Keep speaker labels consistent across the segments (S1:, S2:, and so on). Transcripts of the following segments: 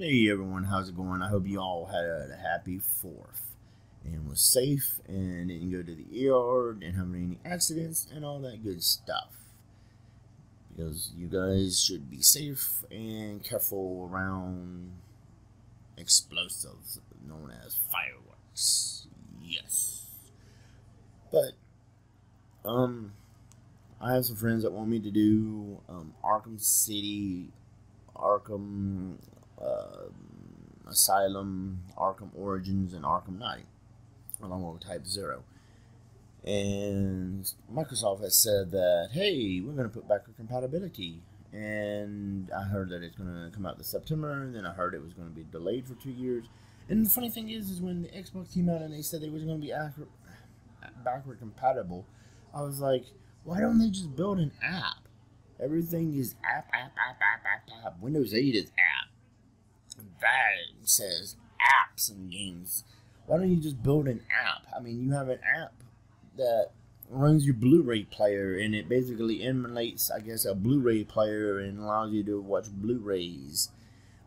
S1: Hey everyone, how's it going? I hope you all had a happy 4th and was safe and didn't go to the ER, didn't have any accidents and all that good stuff. Because you guys should be safe and careful around explosives known as fireworks. Yes. But, I have some friends that want me to do Arkham City, Arkham Asylum, Arkham Origins, and Arkham Knight, along with Type 0. And Microsoft has said that, hey, we're going to put backward compatibility. And I heard that it's going to come out this September, and then I heard it was going to be delayed for 2 years. And the funny thing is when the Xbox came out and they said it was going to be backward compatible, I was like, why don't they just build an app? Everything is app. Windows 8 is app. That says apps and games. Why don't you just build an app? I mean, you have an app that runs your Blu-ray player, and it basically emulates, I guess, a Blu-ray player and allows you to watch Blu-rays.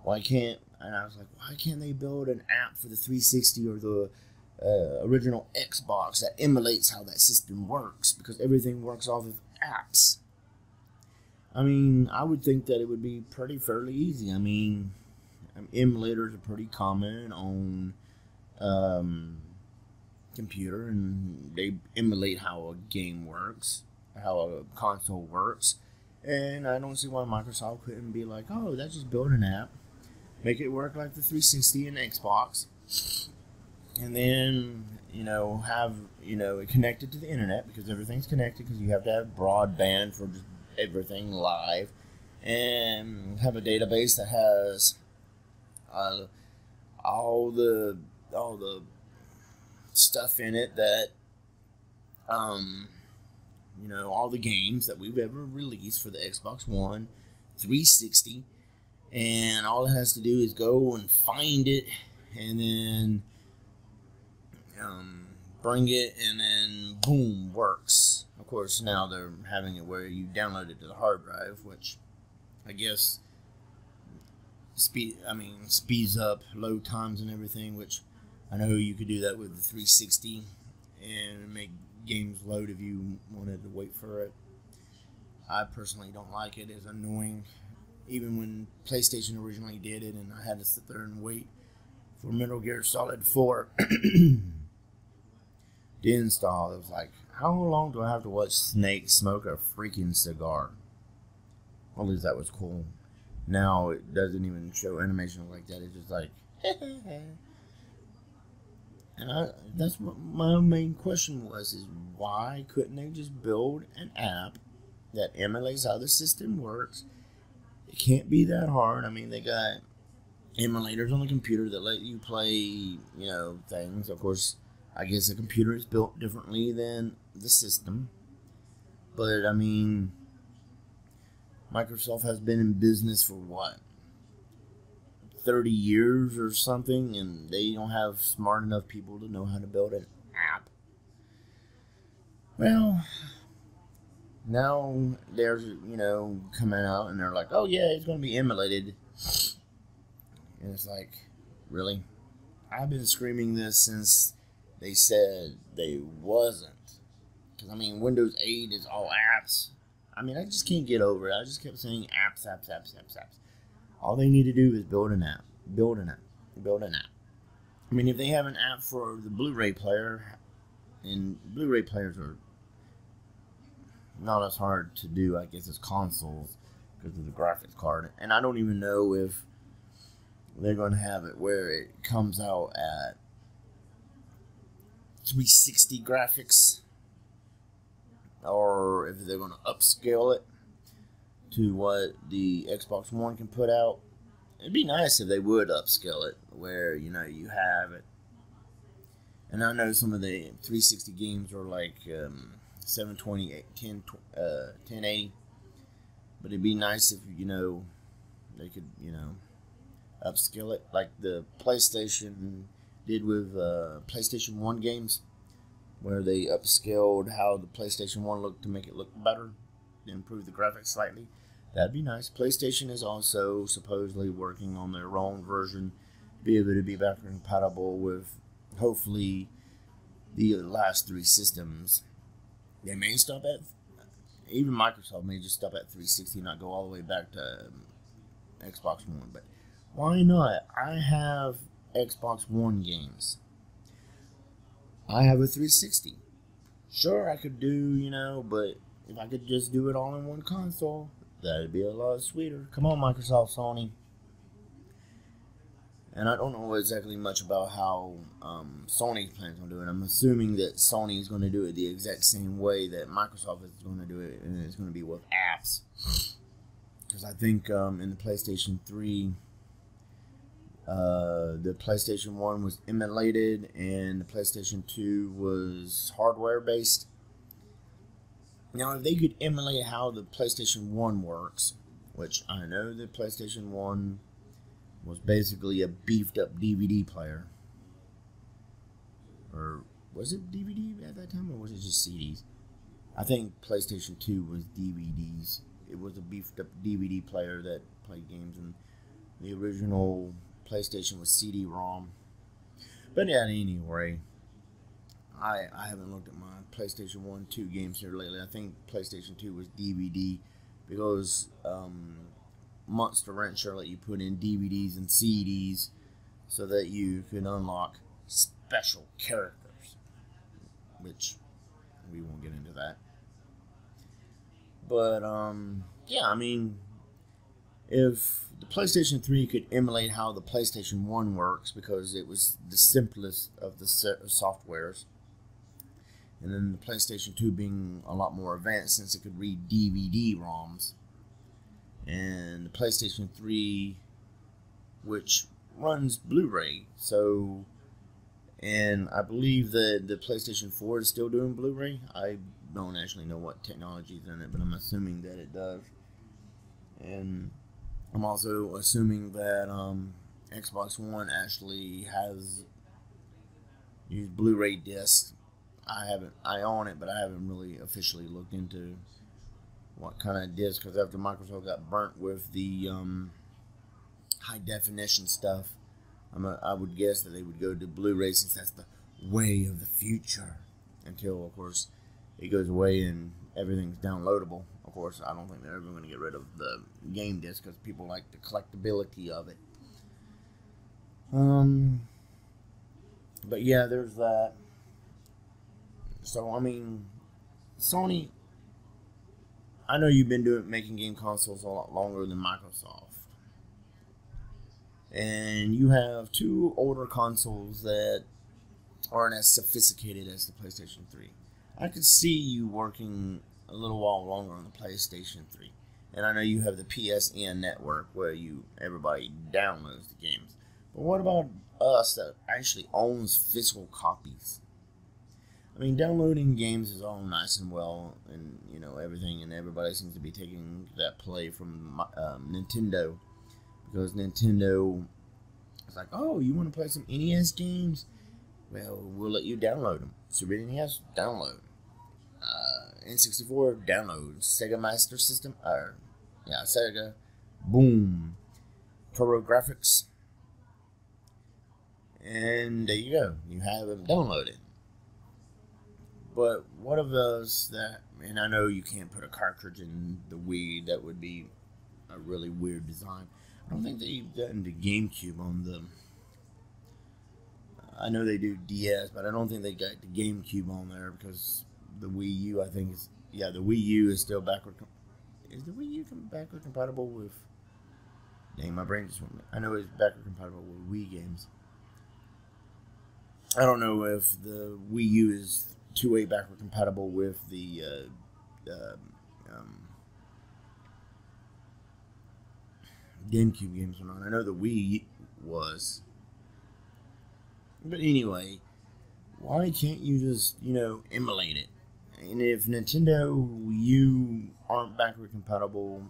S1: And I was like, why can't they build an app for the 360 or the original Xbox that emulates how that system works? Because everything works off of apps. I mean, I would think that it would be fairly easy. I mean, emulators are pretty common on computer, and they emulate how a game works, how a console works. And I don't see why Microsoft couldn't be like, oh, let's just build an app, make it work like the 360 and Xbox, and then, have, it connected to the internet, because everything's connected, because you have to have broadband for just everything live, and have a database that has all the stuff in it that all the games that we've ever released for the Xbox One, 360, and all it has to do is go and find it, and then bring it, and then boom, works. Of course, now they're having it where you download it to the hard drive, which I guess speeds up load times and everything, which I know you could do that with the 360 and make games load if you wanted to wait for it. I personally don't like it. It's annoying. Even when PlayStation originally did it and I had to sit there and wait for Metal Gear Solid 4 to install, it was like, how long do I have to watch Snake smoke a freaking cigar? At least that was cool. Now it doesn't even show animation like that. It's just like, and that's what my main question was, is why couldn't they just build an app that emulates how the system works? It can't be that hard. I mean, they got emulators on the computer that let you play, things. Of course, I guess the computer is built differently than the system. But, I mean, Microsoft has been in business for what, 30 years or something, and they don't have smart enough people to know how to build an app. Well, now they're, coming out and they're like, oh yeah, it's going to be emulated. And it's like, really? I've been screaming this since they said they wasn't. Because, Windows 8 is all apps. I just can't get over it. I just kept saying apps. All they need to do is build an app. Build an app. If they have an app for the Blu-ray player, and Blu-ray players are not as hard to do, I guess, as consoles because of the graphics card. And I don't even know if they're going to have it where it comes out at 360 graphics, or if they're going to upscale it to what the Xbox One can put out. It'd be nice if they would upscale it where, you have it. And I know some of the 360 games are like 720, 1080. But it'd be nice if, they could, upscale it like the PlayStation did with PlayStation 1 games, where they upscaled how the PlayStation 1 looked to make it look better, to improve the graphics slightly. That'd be nice. PlayStation is also supposedly working on their own version to be able to be backward compatible with, hopefully, the last 3 systems. They may stop at, even Microsoft may just stop at 360 and not go all the way back to Xbox One. But why not? I have Xbox One games. I have a 360. Sure, I could do, but if I could just do it all in one console, that'd be a lot sweeter. Come on, Microsoft, Sony. And I don't know exactly much about how Sony plans on doing it. I'm assuming that Sony is going to do it the exact same way that Microsoft is going to do it, and it's going to be with apps. Because I think in the PlayStation 3, the PlayStation 1 was emulated, and the PlayStation 2 was hardware-based. Now, if they could emulate how the PlayStation 1 works, which I know the PlayStation 1 was basically a beefed-up DVD player. Or was it DVD at that time, or was it just CDs? I think PlayStation 2 was DVDs. It was a beefed-up DVD player that played games, and the original PlayStation was CD-ROM. But yeah, anyway, I haven't looked at my PlayStation 1, 2 games here lately. I think PlayStation 2 was DVD because Monster Rancher let you put in DVDs and CDs so that you could unlock special characters, which we won't get into that. But yeah, I mean, if the PlayStation 3 could emulate how the PlayStation 1 works, because it was the simplest of the softwares, and then the PlayStation 2 being a lot more advanced since it could read DVD-ROMs, and the PlayStation 3, which runs Blu-ray, so, and I believe that the PlayStation 4 is still doing Blu-ray. I don't actually know what technology is in it, but I'm assuming that it does. And I'm also assuming that Xbox One actually has used Blu-ray discs. I own it, but I haven't really officially looked into what kind of disc, because after Microsoft got burnt with the high definition stuff, I would guess that they would go to Blu-ray, since that's the way of the future, until, of course, it goes away and everything's downloadable. Of course, I don't think they're ever going to get rid of the game disc, because people like the collectability of it. But yeah, there's that. So, I mean, Sony, I know you've been making game consoles a lot longer than Microsoft. And you have 2 older consoles that aren't as sophisticated as the PlayStation 3. I could see you working a little while longer on the PlayStation 3. And I know you have the PSN network where everybody downloads the games. But what about us that actually owns physical copies? I mean, downloading games is all nice and well, and everything, and everybody seems to be taking that play from Nintendo, because Nintendo is like, oh, you want to play some NES games? Well, we'll let you download them. Super NES, download. N64, download. Sega Master System, Sega, boom. Turbo Graphics, and there you go. You have them downloaded. But what of those that, and I know you can't put a cartridge in the Wii, that would be a really weird design. I don't think they've gotten the GameCube on them. I know they do DS, but I don't think they got the GameCube on there, because the Wii U, I think, the Wii U is still backward. Is the Wii U backward compatible with? Dang, my brain just went. I know it's backward compatible with Wii games. I don't know if the Wii U is 2-way backward compatible with the GameCube games or not. I know the Wii was. But anyway, why can't you just, emulate it? And if Nintendo Wii U aren't backward compatible,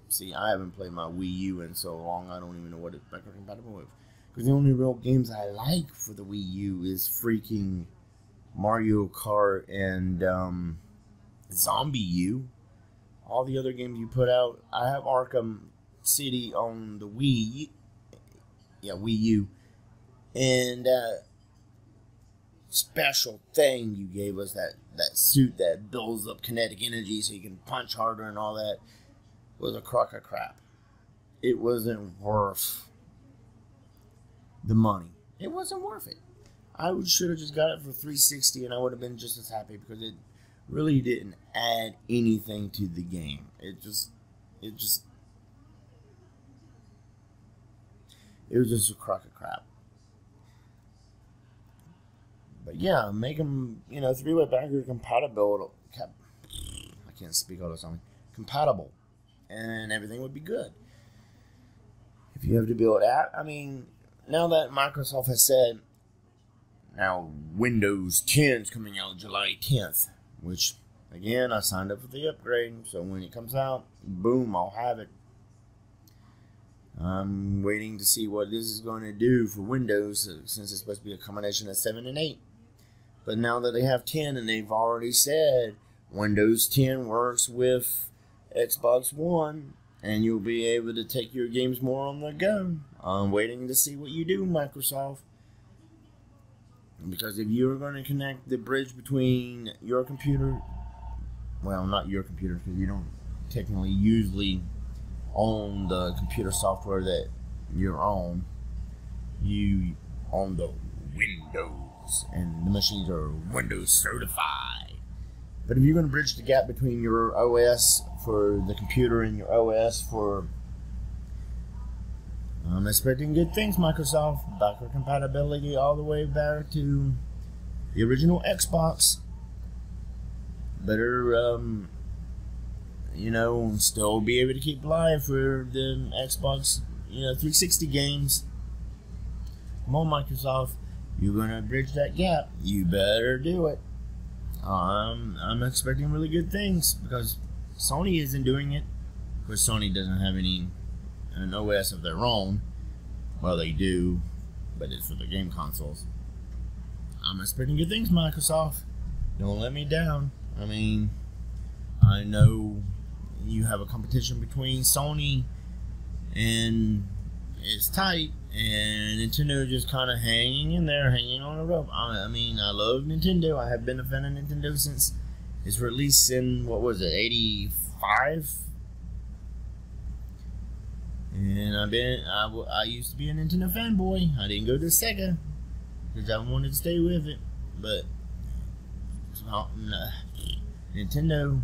S1: see, I haven't played my Wii U in so long, I don't even know what it's backward compatible with. Because the only real games I like for the Wii U is freaking Mario Kart and Zombie U. all the other games you put out. I have Arkham City on the Wii. Yeah, Wii U. And special thing you gave us, that suit that builds up kinetic energy so you can punch harder and all that, was a crock of crap. It wasn't worth the money. It wasn't worth it. I should have just got it for $360 and I would have been just as happy, because it really didn't add anything to the game. It was just a crock of crap. But yeah, make them, three-way backer compatible. I can't speak all this on me. Compatible, and everything would be good. If you have to build app, now that Microsoft has said, now Windows 10 is coming out July 10th, which, again, I signed up for the upgrade, so when it comes out, boom, I'll have it. I'm waiting to see what this is going to do for Windows, since it's supposed to be a combination of 7 and 8. But now that they have 10, and they've already said Windows 10 works with Xbox One, and you'll be able to take your games more on the go. I'm waiting to see what you do, Microsoft. Because if you're going to connect the bridge between your computer, well, not your computer, because you don't technically usually own the computer software that you're on. You own the Windows, and the machines are Windows certified. But if you're going to bridge the gap between your OS for the computer and your OS for, I'm expecting good things, Microsoft. Backward compatibility all the way back to the original Xbox. Better, still be able to keep live for the Xbox, 360 games. Come on, Microsoft. You're going to bridge that gap. You better do it. I'm expecting really good things, because Sony isn't doing it. Of course, Sony doesn't have an OS of their own. Well, they do, but it's for the game consoles. I'm expecting good things, Microsoft. Don't let me down. I know you have a competition between Sony, and it's tight, and Nintendo just kind of hanging in there, hanging on a rope. I love Nintendo. I have been a fan of Nintendo since its release in, what was it, 85? And I used to be a Nintendo fanboy. I didn't go to Sega because I wanted to stay with it, but Nintendo.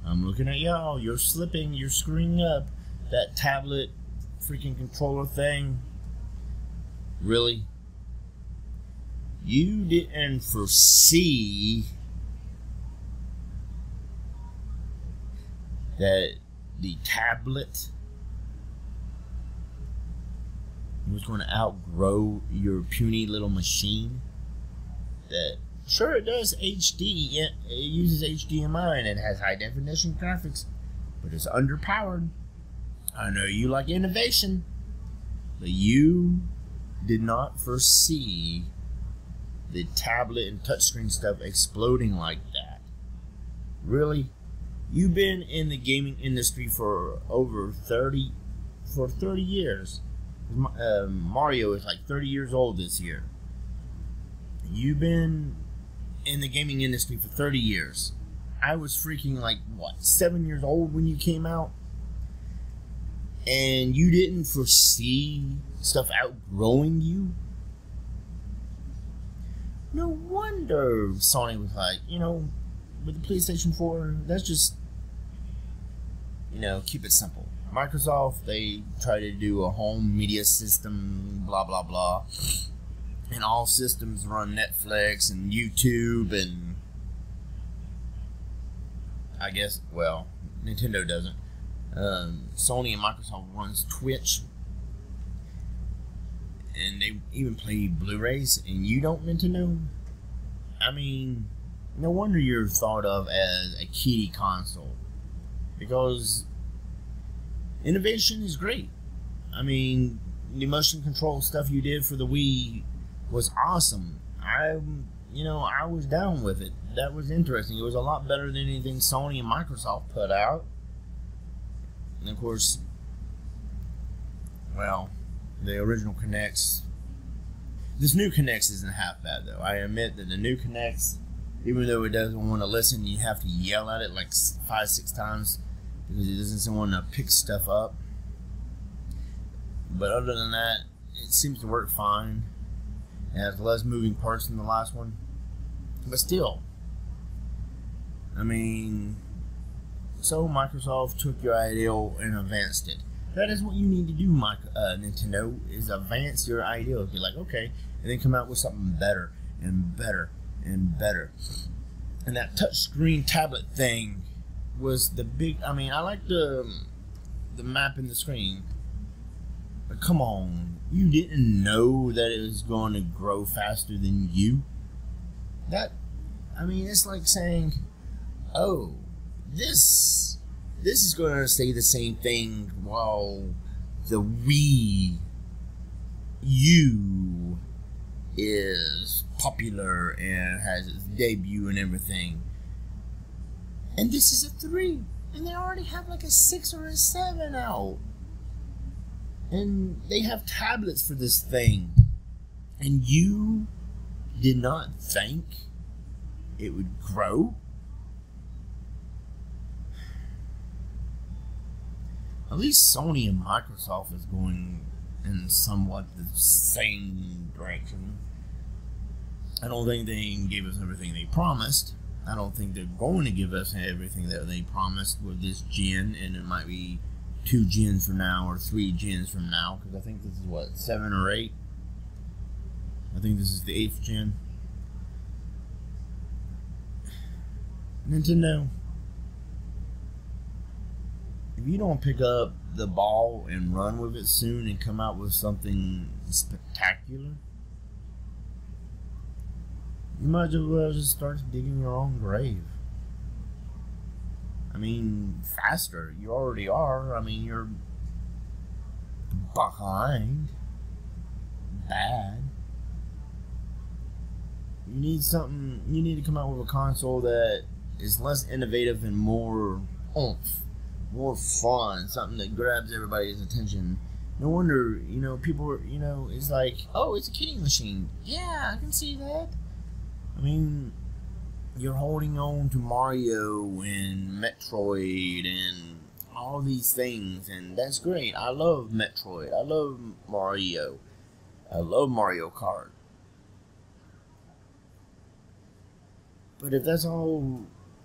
S1: I'm looking at y'all. You're slipping. You're screwing up. That tablet freaking controller thing. Really? You didn't foresee that the tablet was going to outgrow your puny little machine? That, sure, it does HD, it uses HDMI, and it has high definition graphics, but it's underpowered. I know you like innovation, but you did not foresee the tablet and touchscreen stuff exploding like that. Really? You've been in the gaming industry for over 30 years. Mario is like 30 years old this year. You've been in the gaming industry for 30 years. I was freaking 7 years old when you came out. And you didn't foresee stuff outgrowing you? No wonder Sony was like, with the PlayStation 4, let's just, keep it simple. Microsoft, they try to do a home media system, blah, blah, blah. And all systems run Netflix and YouTube and, I guess, well, Nintendo doesn't. Sony and Microsoft runs Twitch. And they even play Blu-rays, and you don't, Nintendo? No wonder you're thought of as a kiddie console. Because innovation is great. The motion control stuff you did for the Wii was awesome. you know, I was down with it. That was interesting. It was a lot better than anything Sony and Microsoft put out. And of course, well, the original Kinects. This new Kinects isn't half bad though. I admit that the new Kinects, even though it doesn't want to listen, you have to yell at it like 5-6 times because it doesn't want to pick stuff up. But other than that, it seems to work fine. It has less moving parts than the last one. But still, I mean, so Microsoft took your ideal and advanced it. That is what you need to do, Nintendo, is advance your ideal. Be like, okay, and then come out with something better and better and better. And that touchscreen tablet thing was the big. I mean, I like the map in the screen, but come on, you didn't know that it was going to grow faster than you. That, I mean, it's like saying, oh, this is going to say the same thing while the Wii U is popular and has its debut and everything. And this is a 3. And they already have like a 6 or a 7 out. And they have tablets for this thing. And you did not think it would grow? At least Sony and Microsoft is going in somewhat the same direction. I don't think they gave us everything they promised. I don't think they're going to give us everything that they promised with this gen, and it might be 2 gens from now or 3 gens from now, because I think this is what, 7 or 8? I think this is the 8th gen. Nintendo, if you don't pick up the ball and run with it soon and come out with something spectacular, you might as well just start digging your own grave. I mean, faster. You already are. I mean, you're behind. Bad. You need something. You need to come out with a console that is less innovative and more oomph, more fun. Something that grabs everybody's attention. No wonder, you know, people are, you know, it's like, oh, it's a kidding machine. Yeah, I can see that. I mean, you're holding on to Mario and Metroid and all these things, and that's great. I love Metroid. I love Mario. I love Mario Kart. But if that's all,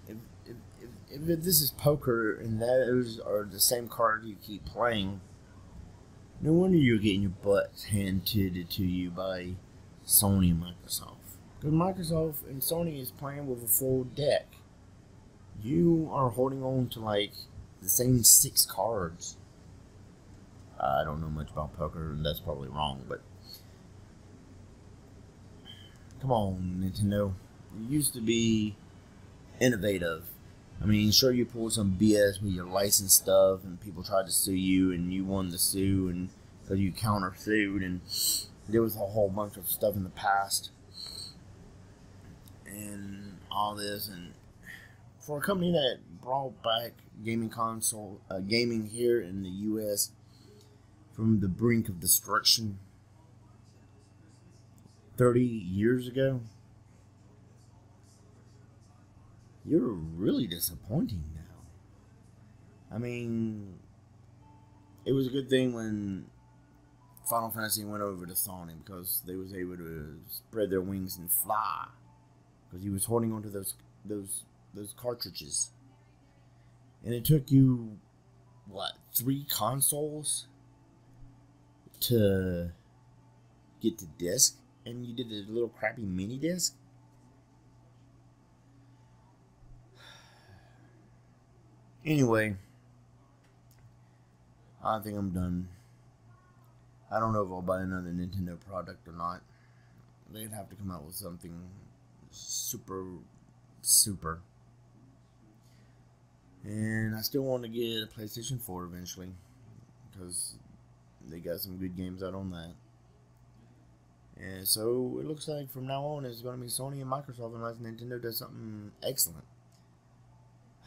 S1: if this is poker and those are the same cards you keep playing, no wonder you're getting your butts handed to you by Sony and Microsoft. Because Microsoft and Sony is playing with a full deck. You are holding on to like the same 6 cards. I don't know much about poker, and that's probably wrong, but come on, Nintendo. You used to be innovative. I mean, sure, you pulled some BS with your license stuff, and people tried to sue you, and you won the sue, and because you countersued, and there was a whole bunch of stuff in the past. And all this, and for a company that brought back gaming here in the U.S. from the brink of destruction 30 years ago, you're really disappointing now. I mean, it was a good thing when Final Fantasy went over to Sony because they was able to spread their wings and fly. Because he was holding onto those cartridges, and it took you what, 3 consoles to get the disc, and you did a little crappy mini disc. Anyway, I think I'm done. I don't know if I'll buy another Nintendo product or not. They'd have to come out with something super. And I still want to get a PlayStation 4 eventually, because they got some good games out on that. And so it looks like from now on it's going to be Sony and Microsoft unless Nintendo does something excellent.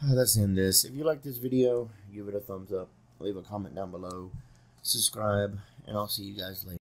S1: Let's end this. If you like this video, give it a thumbs up, leave a comment down below, subscribe, and I'll see you guys later.